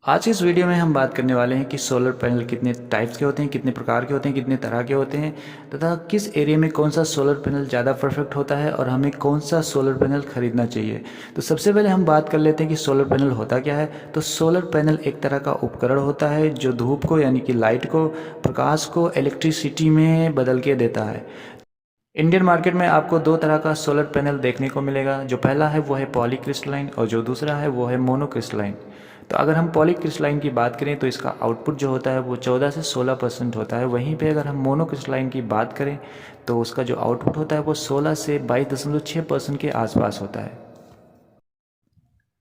आज की इस वीडियो में हम बात करने वाले हैं कि सोलर पैनल कितने टाइप्स के होते हैं, कितने प्रकार के होते हैं, कितने तरह के होते हैं तथा किस एरिया में कौन सा सोलर पैनल ज़्यादा परफेक्ट होता है और हमें कौन सा सोलर पैनल खरीदना चाहिए। तो सबसे पहले हम बात कर लेते हैं कि सोलर पैनल होता क्या है। तो सोलर पैनल एक तरह का उपकरण होता है जो धूप को यानी कि लाइट को, प्रकाश को इलेक्ट्रिसिटी में बदल के देता है। इंडियन मार्केट में आपको दो तरह का सोलर पैनल देखने को मिलेगा। जो पहला है वो है पॉलीक्रिस्टलाइन और जो दूसरा है वो है मोनोक्रिस्टलाइन। तो अगर हम पॉलीक्रिस्टलाइन की बात करें तो इसका आउटपुट जो होता है वो 14 से 16% होता है। वहीं पे अगर हम मोनोक्रिस्टलाइन की बात करें तो उसका जो आउटपुट होता है वो 16 से 22.6% के आसपास होता है।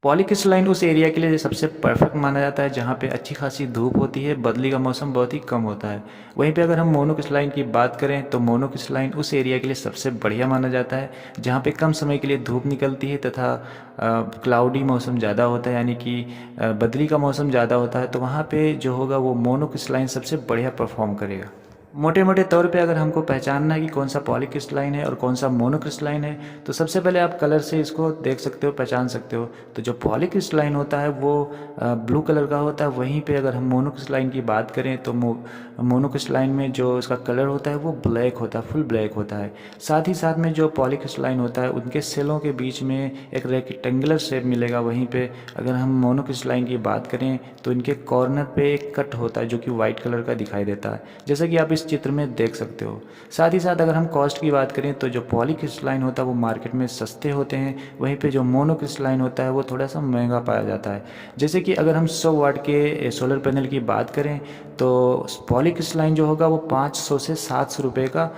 पॉलीक्रिस्टलाइन उस एरिया के लिए सबसे परफेक्ट माना जाता है जहाँ पे अच्छी खासी धूप होती है, बदली का मौसम बहुत ही कम होता है। वहीं पे अगर हम मोनोक्रिस्टलाइन की बात करें तो मोनोक्रिस्टलाइन उस एरिया के लिए सबसे बढ़िया माना जाता है जहाँ पे कम समय के लिए धूप निकलती है तथा क्लाउडी मौसम ज़्यादा होता है यानी कि बदली का मौसम ज़्यादा होता है। तो वहाँ पे जो होगा वो मोनोक्रिस्टलाइन सबसे बढ़िया परफॉर्म करेगा। मोटे मोटे तौर पे अगर हमको पहचानना है कि कौन सा पॉलीक्रिस्टलाइन है और कौन सा मोनोक्रिस्टलाइन है तो सबसे पहले आप कलर से इसको देख सकते हो, पहचान सकते हो। तो जो पॉलीक्रिस्टलाइन होता है वो ब्लू कलर का होता है। वहीं पे अगर हम मोनोक्रिस्टलाइन की बात करें तो मोनोक्रिस्टलाइन में जो उसका कलर होता है वो ब्लैक होता है, फुल ब्लैक होता है। साथ ही साथ में जो पॉलीक्रिस्टलाइन होता है उनके सेलों के बीच में एक रेक्टेंगुलर शेप मिलेगा। वहीं पे अगर हम मोनोक्रिस्टलाइन की बात करें तो इनके कॉर्नर पे एक कट होता है जो कि वाइट कलर का दिखाई देता है, जैसा कि आप इस चित्र में देख सकते हो। साथ ही साथ अगर हम कॉस्ट की बात करें तो जो पॉलीक्रिस्टलाइन होता है वो मार्केट में सस्ते होते हैं, वहीं पे जो मोनोक्रिस्टलाइन होता है वो थोड़ा सा महंगा पाया जाता है। जैसे कि अगर हम 100 वाट के सोलर पैनल की बात करें तो पॉलीक्रिस्टलाइन जो होगा वो 500 से 700 रुपये का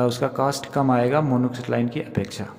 उसका कॉस्ट कम आएगा मोनोक्रिस्टलाइन की अपेक्षा।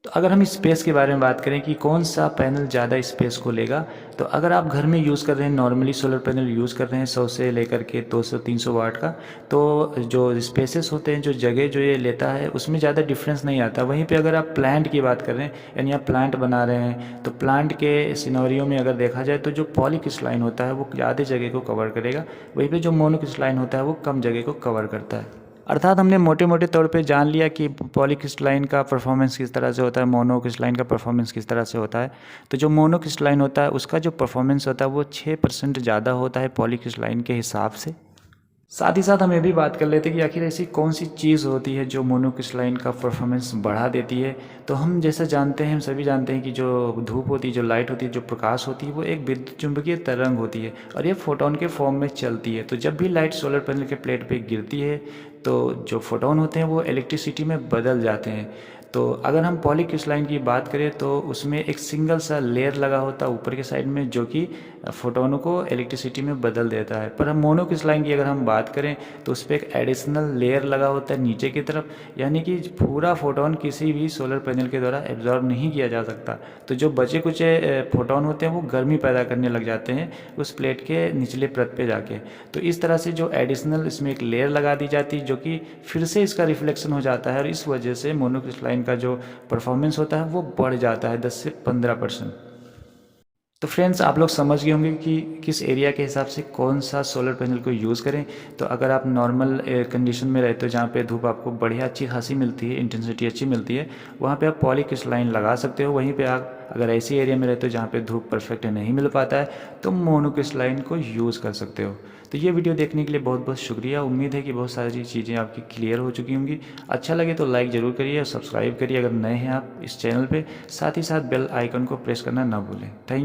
तो अगर हम स्पेस के बारे में बात करें कि कौन सा पैनल ज़्यादा स्पेस को लेगा, तो अगर आप घर में यूज़ कर रहे हैं, नॉर्मली सोलर पैनल यूज़ कर रहे हैं 100 से लेकर के 200-300 वाट का, तो जो स्पेसेस होते हैं, जो जगह जो ये लेता है उसमें ज़्यादा डिफरेंस नहीं आता। वहीं पे अगर आप प्लांट की बात कर रहे हैं यानी आप प्लांट बना रहे हैं तो प्लांट के सिनेरियो में अगर देखा जाए तो जो पॉलीक्रिस्टलाइन होता है वो ज़्यादा जगह को कवर करेगा, वहीं पर जो मोनोक्रिस्टलाइन होता है वो कम जगह को कवर करता है। अर्थात हमने मोटे मोटे तौर पे जान लिया कि पॉलीक्रिस्टलाइन का परफॉर्मेंस किस तरह से होता है, मोनोक्रिस्टलाइन का परफॉर्मेंस किस तरह से होता है। तो जो मोनोक्रिस्टलाइन होता है उसका जो परफॉर्मेंस होता है वो 6% ज़्यादा होता है पॉलीक्रिस्टलाइन के हिसाब से। साथ ही साथ हम ये भी बात कर लेते हैं कि आखिर ऐसी कौन सी चीज़ होती है जो मोनोक्रिस्टलाइन का परफॉर्मेंस बढ़ा देती है। तो हम जैसा जानते हैं, हम सभी जानते हैं कि जो धूप होती है, जो लाइट होती है, जो प्रकाश होती है वो एक विद्युत चुंबकीय तरंग होती है और ये फोटोन के फॉर्म में चलती है। तो जब भी लाइट सोलर पैनल के प्लेट पे गिरती है तो जो फोटोन होते हैं वो इलेक्ट्रिसिटी में बदल जाते हैं। तो अगर हम पॉलीक्रिस्टलाइन की बात करें तो उसमें एक सिंगल सा लेयर लगा होता है ऊपर के साइड में जो कि फोटोनों को इलेक्ट्रिसिटी में बदल देता है। पर हम मोनोक्रिस्टलाइन की अगर हम बात करें तो उस पर एक एडिशनल लेयर लगा होता है नीचे की तरफ, यानी कि पूरा फोटोन किसी भी सोलर पैनल के द्वारा एब्जॉर्ब नहीं किया जा सकता। तो जो बचे कुचे फोटोन होते हैं वो गर्मी पैदा करने लग जाते हैं उस प्लेट के निचले परत पे जाके। तो इस तरह से जो एडिशनल इसमें एक लेयर लगा दी जाती है जो कि फिर से इसका रिफ्लेक्शन हो जाता है और इस वजह से मोनोक्रिस्टलाइन का जो परफॉर्मेंस होता है वो बढ़ जाता है 10 से 15%। तो फ्रेंड्स, आप लोग समझ गए होंगे कि किस एरिया के हिसाब से कौन सा सोलर पैनल को यूज़ करें। तो अगर आप नॉर्मल कंडीशन में रहते हो जहाँ पे धूप आपको बढ़िया अच्छी खासी मिलती है, इंटेंसिटी अच्छी मिलती है, वहाँ पे आप पॉलीक्रिस्टलाइन लगा सकते हो। वहीं पे आप अगर ऐसी एरिया में रहते हो जहाँ पे धूप परफेक्ट नहीं मिल पाता है तो मोनोक्रिस्टलाइन को यूज़ कर सकते हो। तो ये वीडियो देखने के लिए बहुत बहुत शुक्रिया। उम्मीद है कि बहुत सारी चीज़ें आपकी क्लियर हो चुकी होंगी। अच्छा लगे तो लाइक ज़रूर करिए और सब्सक्राइब करिए अगर नए हैं आप इस चैनल पर। साथ ही साथ बेल आइकन को प्रेस करना ना भूलें। थैंक